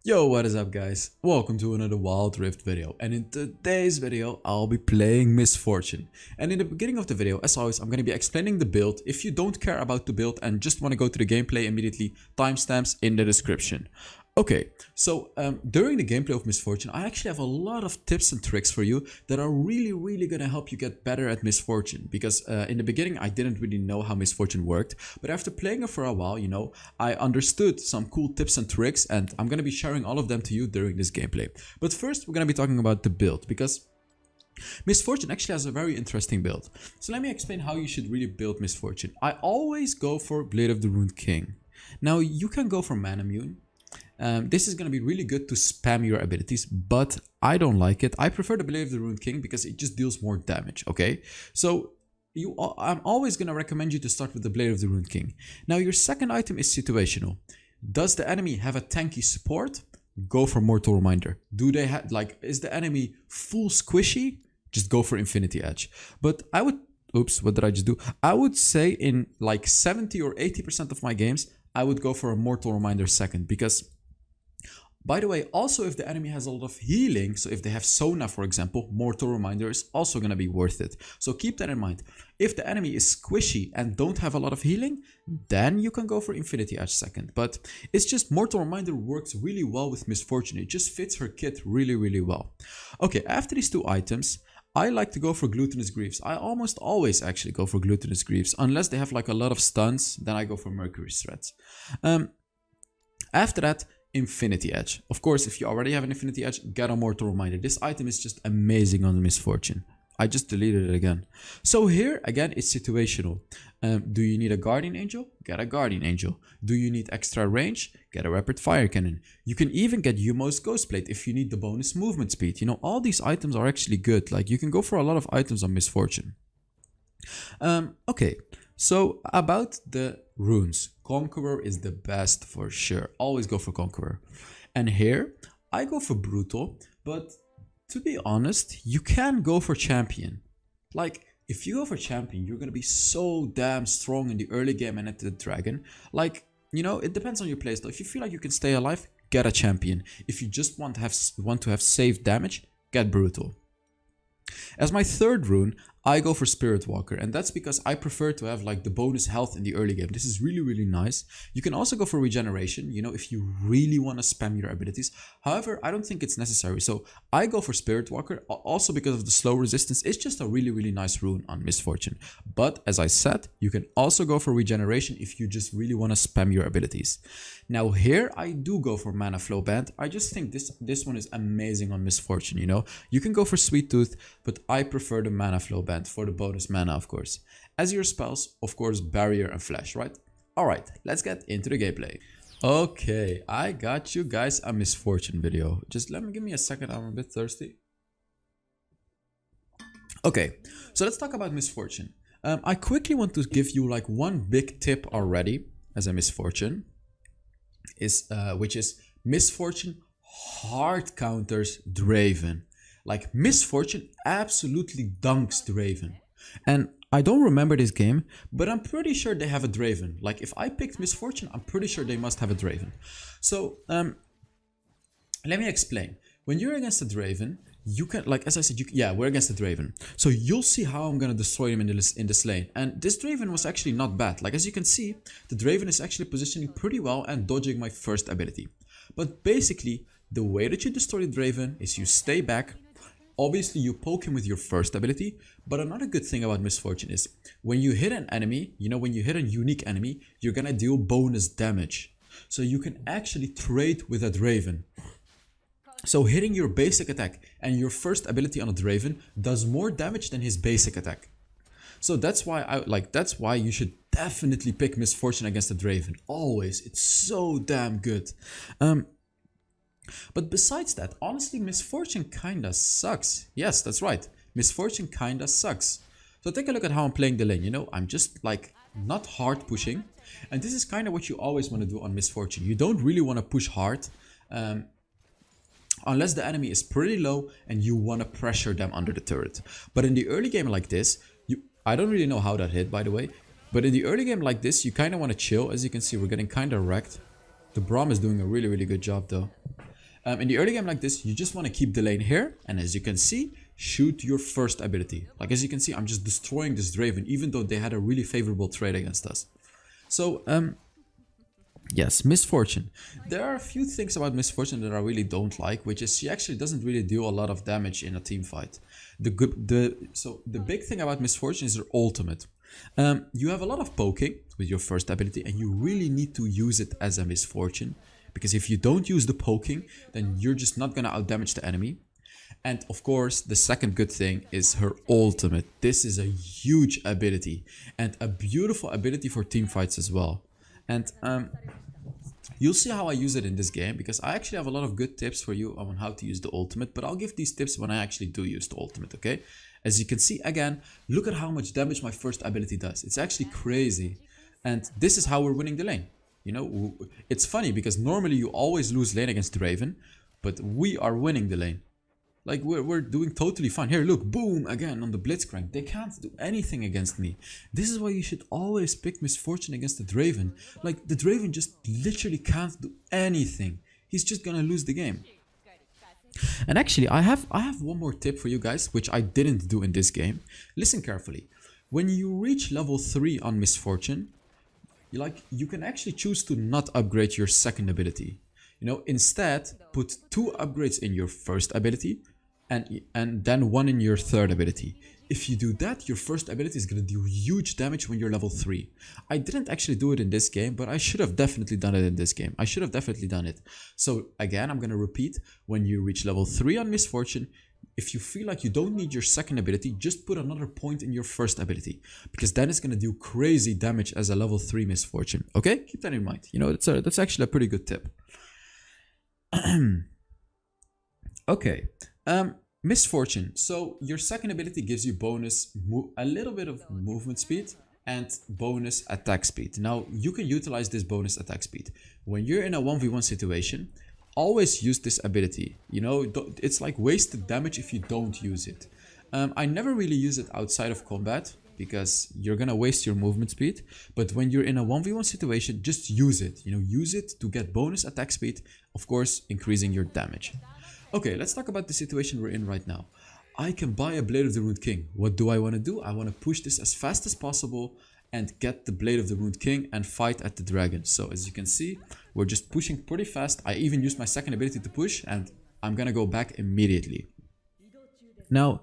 Yo, what is up guys? Welcome to another Wild Rift video, and in today's video I'll be playing Misfortune. And in the beginning of the video, as always, I'm going to be explaining the build. If you don't care about the build and just want to go to the gameplay immediately, timestamps in the description. Okay, so during the gameplay of Misfortune, I actually have a lot of tips and tricks for you that are really gonna help you get better at Misfortune. Because in the beginning, I didn't really know how Misfortune worked, but after playing it for a while, I understood some cool tips and tricks, and I'm gonna be sharing all of them to you during this gameplay. But first, we're gonna be talking about the build, because Misfortune actually has a very interesting build. So let me explain how you should really build Misfortune. I always go for Blade of the Ruined King. Now, you can go for Mana Immune. This is going to be really good to spam your abilities, but I don't like it. I prefer the Blade of the Ruined King because it just deals more damage, okay? So I'm always going to recommend you to start with the Blade of the Ruined King. Now, your second item is situational. Does the enemy have a tanky support? Go for Mortal Reminder. Do they have, is the enemy full squishy? Just go for Infinity Edge. But I would, oops, what did I just do? I would say in like 70 or 80% of my games, I would go for a Mortal Reminder second, because by the way, also if the enemy has a lot of healing, so if they have Sona for example, Mortal Reminder is also going to be worth it. So keep that in mind. If the enemy is squishy and don't have a lot of healing, then you can go for Infinity Edge second. But it's just Mortal Reminder works really well with Misfortune. It just fits her kit really well. Okay, after these two items, I like to go for Glutinous Greaves. I almost always actually go for Glutinous Greaves. Unless they have like a lot of stuns, then I go for Mercury's Threats. After that, Infinity Edge. Of course, if you already have an Infinity Edge, get a Mortal Reminder. This item is just amazing on Misfortune. I just deleted it again. So here, again, it's situational. Do you need a Guardian Angel? Get a Guardian Angel. Do you need extra range? Get a Rapid Fire Cannon. You can even get Yumo's Ghostplate if you need the bonus movement speed. You know, all these items are actually good. Like, you can go for a lot of items on Misfortune. Okay, so about the runes. Conqueror is the best for sure. Always go for Conqueror. And here, I go for Brutal, but to be honest, you can go for Champion. Like, if you go for Champion, you're gonna be so damn strong in the early game and at the Dragon. Like, you know, it depends on your playstyle. If you feel like you can stay alive, get a Champion. If you just want to have safe damage, get Brutal. As my third rune, I go for Spirit Walker, and that's because I prefer to have like the bonus health in the early game. This is really nice. You can also go for Regeneration, you know, if you really want to spam your abilities. However, I don't think it's necessary, so I go for Spirit Walker, also because of the slow resistance. It's just a really nice rune on Misfortune. But as I said, you can also go for Regeneration if you just really want to spam your abilities. Now here, I do go for Mana Flow Band. I just think this one is amazing on Misfortune, you know. You can go for Sweet Tooth, but I prefer the Mana Flow Band for the bonus mana, of course. As your spells, of course, Barrier and Flash, right? Alright, let's get into the gameplay. Okay, I got you guys a Misfortune video. Just give me a second, I'm a bit thirsty. Okay, so let's talk about Misfortune. I quickly want to give you like one big tip already as a Misfortune, which is Misfortune hard counters Draven. Like, Misfortune absolutely dunks Draven. And I don't remember this game, but I'm pretty sure they have a Draven. Like, if I picked Misfortune, I'm pretty sure they must have a Draven. So, let me explain. When you're against a Draven, you can, like, as I said, yeah, we're against a Draven. So you'll see how I'm gonna destroy him in this lane. And this Draven was actually not bad. Like, as you can see, the Draven is actually positioning pretty well and dodging my first ability. But basically, the way that you destroy the Draven is you stay back. Obviously, you poke him with your first ability, but another good thing about Misfortune is when you hit an enemy, you know, when you hit a unique enemy, you're gonna deal bonus damage. So you can actually trade with a Draven. So hitting your basic attack and your first ability on a Draven does more damage than his basic attack. So that's why you should definitely pick Misfortune against a Draven. Always. It's so damn good. But besides that, honestly, Misfortune kinda sucks. Yes, that's right. Misfortune kinda sucks. So take a look at how I'm playing the lane, you know? I'm just like not hard pushing. And this is kind of what you always want to do on Misfortune. You don't really want to push hard unless the enemy is pretty low and you want to pressure them under the turret. But in the early game like this, I don't really know how that hit, by the way. But in the early game like this, you kind of want to chill. As you can see, we're getting kind of wrecked. The Braum is doing a really good job though. In the early game like this, you just want to keep the lane here, and as you can see, shoot your first ability. Like as you can see, I'm just destroying this Draven, even though they had a really favorable trade against us. So, yes, Misfortune. There are a few things about Misfortune that I really don't like, which is she actually doesn't really do a lot of damage in a team fight. So the big thing about Misfortune is her ultimate. You have a lot of poking with your first ability, and you really need to use it as a Misfortune. Because if you don't use the poking, then you're just not gonna outdamage the enemy. And of course, the second good thing is her ultimate. This is a huge ability and a beautiful ability for team fights as well. And you'll see how I use it in this game, because I actually have a lot of good tips for you on how to use the ultimate, but I'll give these tips when I actually do use the ultimate, okay? As you can see, again, look at how much damage my first ability does. It's actually crazy. And this is how we're winning the lane. You know, it's funny because normally you always lose lane against Draven, but we are winning the lane. Like, we're doing totally fine. Here, look, boom, again on the Blitzcrank. They can't do anything against me. This is why you should always pick Misfortune against the Draven. Like, the Draven just literally can't do anything. He's just gonna lose the game. And actually, I have one more tip for you guys, which I didn't do in this game. Listen carefully. When you reach level 3 on Misfortune, you can actually choose to not upgrade your second ability. You know, instead, put 2 upgrades in your first ability, and then 1 in your third ability. If you do that, your first ability is going to do huge damage when you're level 3. I didn't actually do it in this game, but I should have definitely done it in this game. I should have definitely done it. So again, I'm going to repeat, when you reach level 3 on Misfortune, if you feel like you don't need your second ability, just put another point in your first ability, because then it's going to do crazy damage as a level 3 Misfortune. Okay, keep that in mind. You know, that's actually a pretty good tip. Okay, Misfortune. So your second ability gives you bonus, a little bit of movement speed and bonus attack speed. Now you can utilize this bonus attack speed when you're in a 1v1 situation. Always use this ability. You know, it's like wasted damage if you don't use it. I never really use it outside of combat, because you're gonna waste your movement speed. But when you're in a 1v1 situation, just use it. You know, use it to get bonus attack speed, of course increasing your damage. Okay, let's talk about the situation we're in right now. I can buy a Blade of the Ruined King. What do I want to do? I want to push this as fast as possible and get the Blade of the Ruined King and fight at the dragon. So as you can see, we're just pushing pretty fast. I even used my second ability to push, and I'm gonna go back immediately. Now,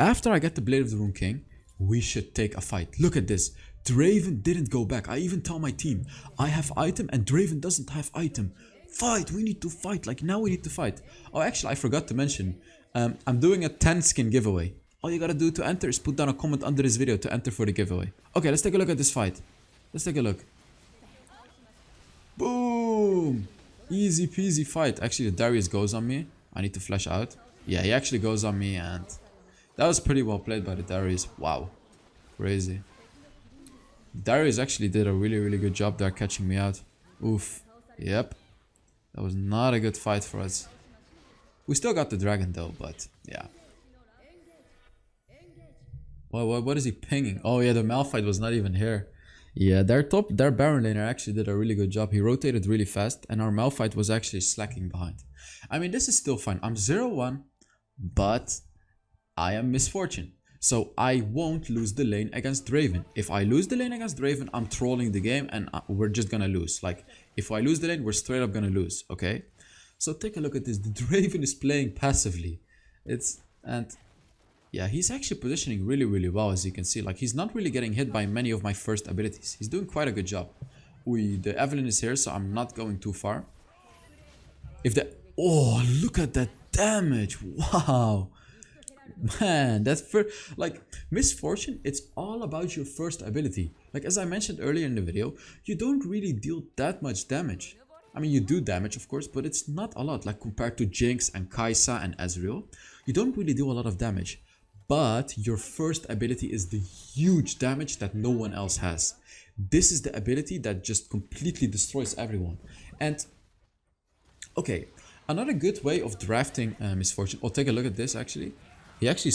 after I get the Blade of the Ruined King, we should take a fight. Look at this. Draven didn't go back. I even tell my team, I have item and Draven doesn't have item. Fight, we need to fight, like now we need to fight. Oh, actually, I forgot to mention, I'm doing a 10 skin giveaway. All you gotta do to enter is put down a comment under this video to enter for the giveaway. Okay, let's take a look at this fight. Let's take a look. Boom! Easy peasy fight. Actually, the Darius goes on me. I need to flash out. Yeah, he actually goes on me, and that was pretty well played by the Darius. Wow. Crazy. Darius actually did a really good job there catching me out. Oof. Yep. That was not a good fight for us. We still got the dragon though, but yeah. What is he pinging? Oh yeah, the Malphite was not even here. Yeah, their Baron laner actually did a really good job. He rotated really fast, and our Malphite was actually slacking behind. I mean, this is still fine. I'm 0-1, but I am Misfortune. So I won't lose the lane against Draven. If I lose the lane against Draven, I'm trolling the game and we're just gonna lose. Like, if I lose the lane, we're straight up gonna lose, okay? So take a look at this. The Draven is playing passively. Yeah, he's actually positioning really well, as you can see. Like, he's not really getting hit by many of my first abilities. He's doing quite a good job. The Evelyn is here, so I'm not going too far. Oh, look at that damage. Wow. Man, that's like, Misfortune, it's all about your first ability. Like, as I mentioned earlier in the video, you don't really deal that much damage. I mean, you do damage, of course, but it's not a lot. Like, compared to Jinx and Kai'Sa and Ezreal, you don't really do a lot of damage. But your first ability is the huge damage that no one else has. This is the ability that just completely destroys everyone. And, okay, another good way of drafting Misfortune. Oh, take a look at this, actually. He actually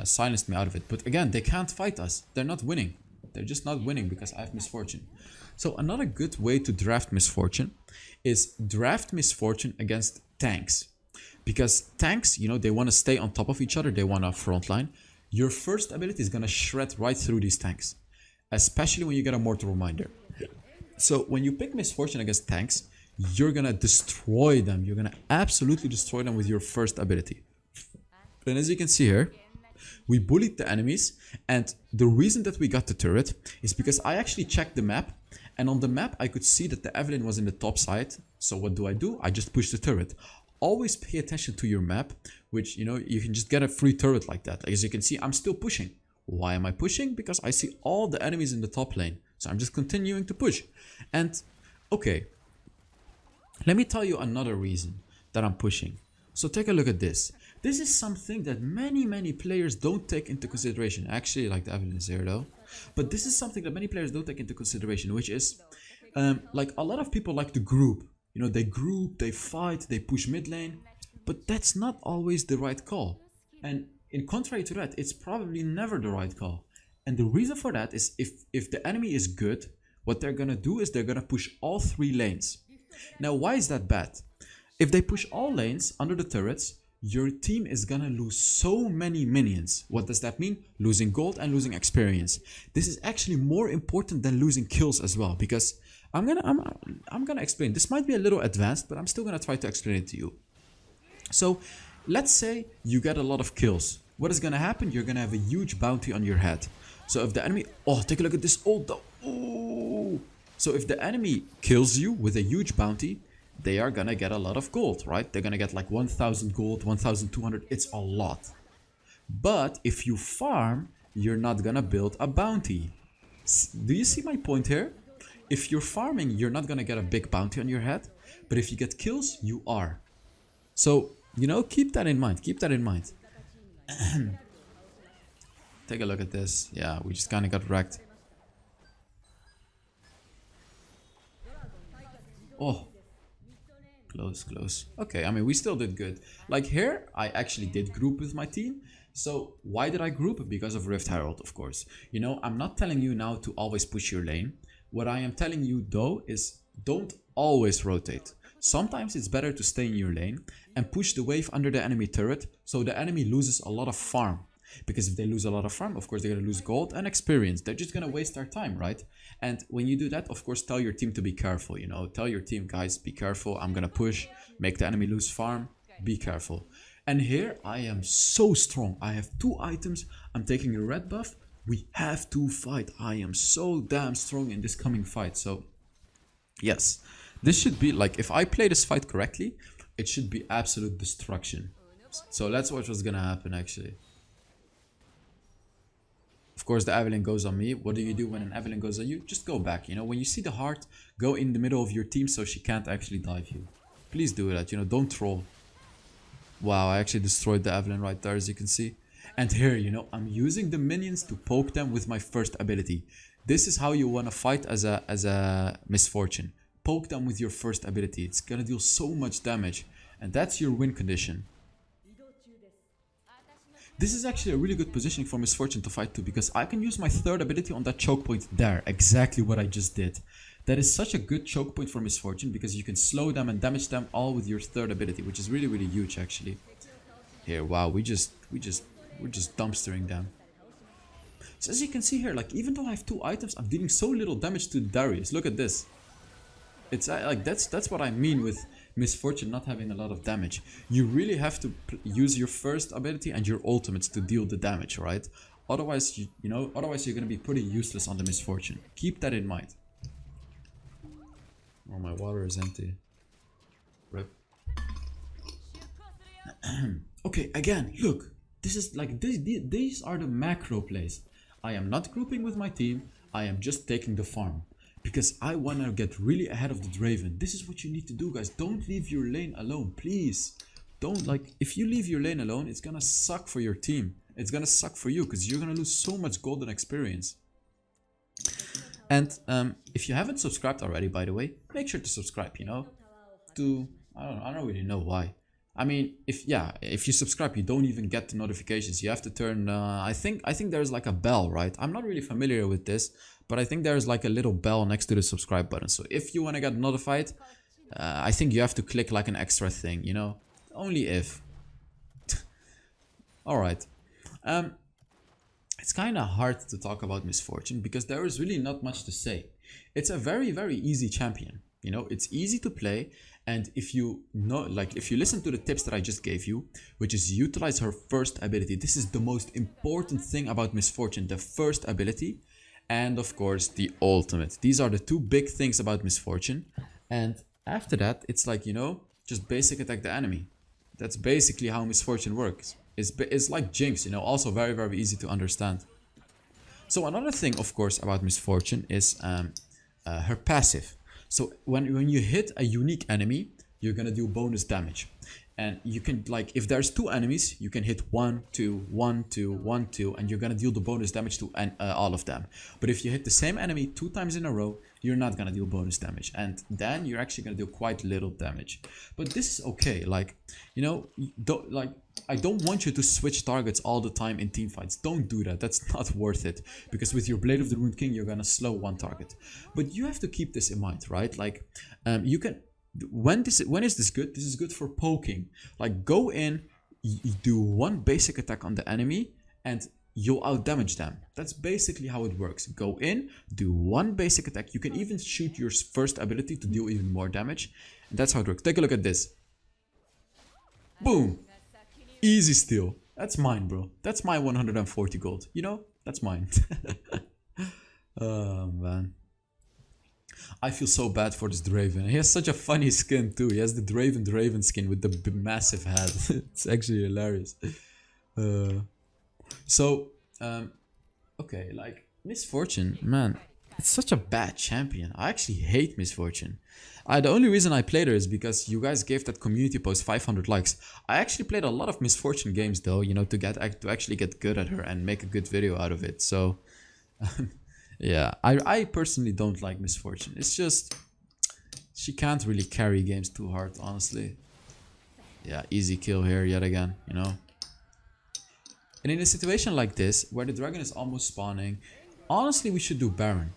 silenced me out of it. But again, they can't fight us. They're not winning. They're just not winning because I have Misfortune. So another good way to draft Misfortune is draft Misfortune against tanks. Because tanks, you know, they want to stay on top of each other. They want a front line. Your first ability is going to shred right through these tanks. Especially when you get a Mortal Reminder. So when you pick Misfortune against tanks, you're going to destroy them. You're going to absolutely destroy them with your first ability. And as you can see here, we bullied the enemies, and the reason that we got the turret is because I actually checked the map, and on the map I could see that the Evelyn was in the top side. So what do? I just push the turret. Always pay attention to your map, which, you know, you can just get a free turret like that. As you can see, I'm still pushing. Why am I pushing? Because I see all the enemies in the top lane. So I'm just continuing to push. And okay, let me tell you another reason that I'm pushing. So take a look at this. This is something that many players don't take into consideration. Actually, like the evidence here though. But this is something that many players don't take into consideration, which is like a lot of people like to group. You know, they group, they fight, they push mid lane. But that's not always the right call. And in contrary to that, it's probably never the right call. And the reason for that is if the enemy is good, what they're gonna do is they're gonna push all 3 lanes. Now, why is that bad? If they push all lanes under the turrets, your team is gonna lose so many minions. What does that mean? Losing gold and losing experience. This is actually more important than losing kills as well, because I'm gonna explain. This might be a little advanced, but I'm still gonna try to explain it to you. So let's say you get a lot of kills. What is gonna happen? You're gonna have a huge bounty on your head. So if the enemy, oh, take a look at this ult though. Ooh. So if the enemy kills you with a huge bounty, they are gonna get a lot of gold, right? They're gonna get like 1000 gold, 1200, it's a lot. But if you farm, you're not gonna build a bounty. Do you see my point here? If you're farming, you're not gonna get a big bounty on your head, but if you get kills, you are. So, you know, keep that in mind, keep that in mind. Take a look at this. Yeah, we just kinda got wrecked. Oh. Close. Okay, I mean, we still did good. Like here, I actually did group with my team. So why did I group? Because of Rift Herald, of course. You know, I'm not telling you now to always push your lane. What I am telling you though is don't always rotate. Sometimes it's better to stay in your lane and push the wave under the enemy turret so the enemy loses a lot of farm. Because if they lose a lot of farm, of course they're going to lose gold and experience. They're just going to waste their time, right? And when you do that, of course, tell your team to be careful, you know. Tell your team, guys, be careful. I'm going to push, make the enemy lose farm. Be careful. And here, I am so strong. I have 2 items. I'm taking a red buff. We have to fight. I am so damn strong in this coming fight. So, yes. This should be, like, if I play this fight correctly, it should be absolute destruction. So, let's watch what's going to happen, actually. Of course, the Evelyn goes on me. What do you do when an Evelyn goes on you? Just go back, you know. When you see the heart, go in the middle of your team so she can't actually dive you. Please do that, you know. Don't troll. Wow, I actually destroyed the Evelyn right there, as you can see. And here, you know, I'm using the minions to poke them with my first ability. This is how you want to fight as a Misfortune. Poke them with your first ability. It's going to deal so much damage. And that's your win condition. This is actually a really good positioning for Misfortune to fight too, because I can use my third ability on that choke point there, exactly what I just did. That is such a good choke point for Misfortune because you can slow them and damage them all with your third ability, which is really huge actually. Here, wow, we're just dumpstering them. So as you can see here, like even though I have 2 items, I'm dealing so little damage to Darius. Look at this. It's like that's what I mean with Misfortune not having a lot of damage. You really have to use your first ability and your ultimates to deal the damage, right? Otherwise, otherwise you're gonna be pretty useless on the Misfortune. Keep that in mind. Oh, my water is empty. Rip. Okay, again, look. This is like these are the macro plays. I am not grouping with my team. I am just taking the farm. Because I want to get really ahead of the Draven. This is what you need to do, guys. Don't leave your lane alone, please. Don't, like, if you leave your lane alone, it's gonna suck for your team. It's gonna suck for you, because you're gonna lose so much golden experience. And if you haven't subscribed already, by the way, make sure to subscribe, you know. I don't really know why. I mean, if you subscribe, you don't even get the notifications. You have to turn. I think there's like a bell, right? I'm not really familiar with this, but I think there's like a little bell next to the subscribe button. So if you want to get notified, I think you have to click like an extra thing. You know, only if. All right. It's kind of hard to talk about Misfortune because there is really not much to say. It's a very, very easy champion. You know, it's easy to play. And if you know, like, if you listen to the tips that I just gave you, which is utilize her first ability, this is the most important thing about Misfortune, the first ability. And of course, the ultimate. These are the two big things about Misfortune. And after that, it's like, you know, just basic attack the enemy. That's basically how Misfortune works. It's like Jinx, you know, also very, very easy to understand. So another thing, of course, about Misfortune is her passive. So when you hit a unique enemy, you're gonna do bonus damage. And you can, like, if there's two enemies, you can hit 1, 2, 1, 2, 1, 2, and you're gonna deal the bonus damage to all of them. But if you hit the same enemy 2 times in a row, you're not gonna deal bonus damage, and then you're actually gonna do quite little damage. But this is okay, like, you know, I don't want you to switch targets all the time in team fights. Don't do that. That's not worth it, because with your Blade of the Ruined King, you're gonna slow one target. But you have to keep this in mind, right? Like, you can. When is this good? This is good for poking. Like, go in, you do one basic attack on the enemy, and you'll out damage them. That's basically how it works. Go in, do one basic attack. You can even shoot your first ability to deal even more damage. And that's how it works. Take a look at this. Boom. Easy steal. That's mine, bro. That's my 140 gold. You know, that's mine. Oh, man. I feel so bad for this Draven. He has such a funny skin too. He has the Draven skin with the massive head. It's actually hilarious. Okay, like, Misfortune, man, it's such a bad champion. I actually hate Misfortune. The only reason I played her is because you guys gave that community post 500 likes. I actually played a lot of Misfortune games though, you know, to actually get good at her and make a good video out of it. So, yeah, I personally don't like Misfortune. It's just, she can't really carry games too hard, honestly. Yeah, easy kill here yet again, you know. And in a situation like this, where the dragon is almost spawning, honestly, we should do Baron.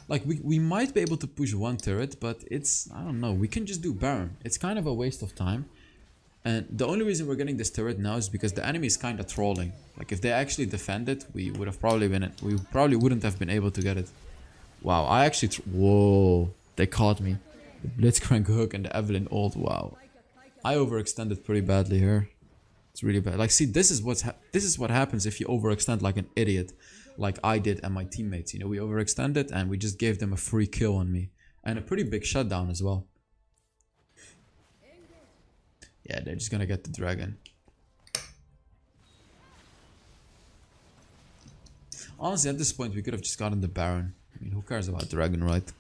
Like, we might be able to push one turret, but it's, I don't know, we can just do Baron. It's kind of a waste of time. And the only reason we're getting this turret now is because the enemy is kind of trolling. Like, if they actually defended, we would have probably been, we probably wouldn't have been able to get it. Wow, I actually, whoa, they caught me. The Blitzcrank hook and the Evelyn ult, wow. I overextended pretty badly here. It's really bad. Like, see, this is what happens if you overextend like an idiot, like I did and my teammates. You know, we overextended and we just gave them a free kill on me and a pretty big shutdown as well. Yeah, they're just gonna get the dragon. Honestly, at this point, we could have just gotten the Baron. I mean, who cares about dragon, right?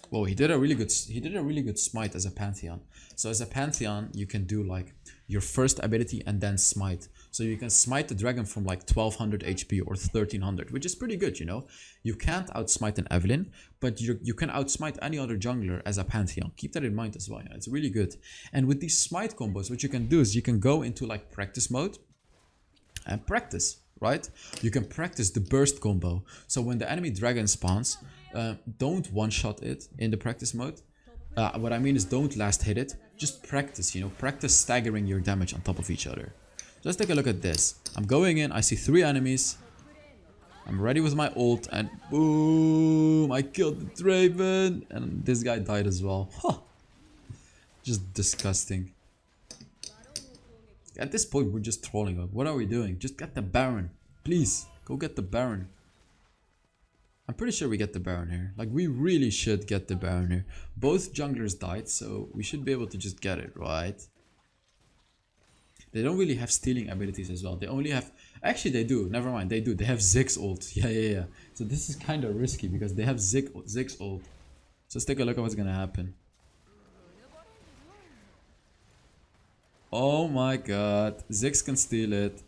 Whoa, he did a really good smite as a Pantheon. So as a Pantheon, you can do like your first ability and then smite. So you can smite the dragon from like 1200 HP or 1300, which is pretty good, you know. You can't outsmite an Evelyn, but you can outsmite any other jungler as a Pantheon. Keep that in mind as well. It's really good. And with these smite combos, what you can do is you can go into like practice mode and practice, right? You can practice the burst combo. So when the enemy dragon spawns, don't one-shot it in the practice mode. What I mean is don't last hit it. Just practice, you know, practice staggering your damage on top of each other. Just take a look at this. I'm going in, I see 3 enemies. I'm ready with my ult and boom, I killed the Draven. And this guy died as well. Huh. Just disgusting. At this point, we're just trolling. What are we doing? Just get the Baron. Please, go get the Baron. I'm pretty sure we get the Baron here. Like, we really should get the Baron here. Both junglers died, so we should be able to just get it, right? They don't really have stealing abilities as well. They only have... Actually, they do. Never mind. They do. They have Ziggs ult. Yeah. So this is kind of risky because they have Ziggs ult. So let's take a look at what's going to happen. Oh my god. Ziggs can steal it.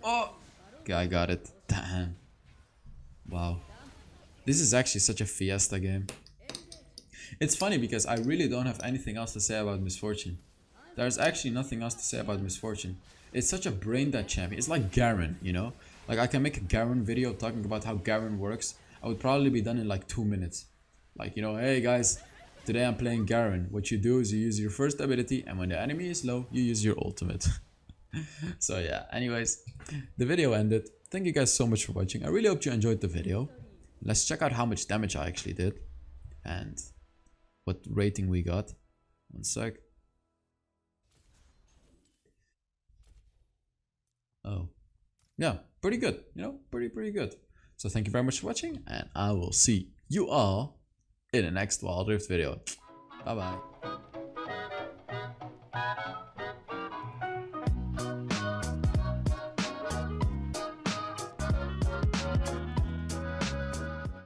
Oh! Okay, I got it. Damn. Wow. This is actually such a fiesta game. It's funny because I really don't have anything else to say about Misfortune. There's actually nothing else to say about Misfortune. It's such a brain dead champion. It's like Garen, you know? Like I can make a Garen video talking about how Garen works. I would probably be done in like 2 minutes. Like, you know, hey guys, today I'm playing Garen. What you do is you use your first ability, and when the enemy is low, you use your ultimate. So yeah, anyways, the video ended. Thank you guys so much for watching. I really hope you enjoyed the video. Let's check out how much damage I actually did and what rating we got. One sec. Oh, yeah, pretty good, you know, pretty good. So thank you very much for watching, and I will see you all in the next Wild Rift video. Bye bye.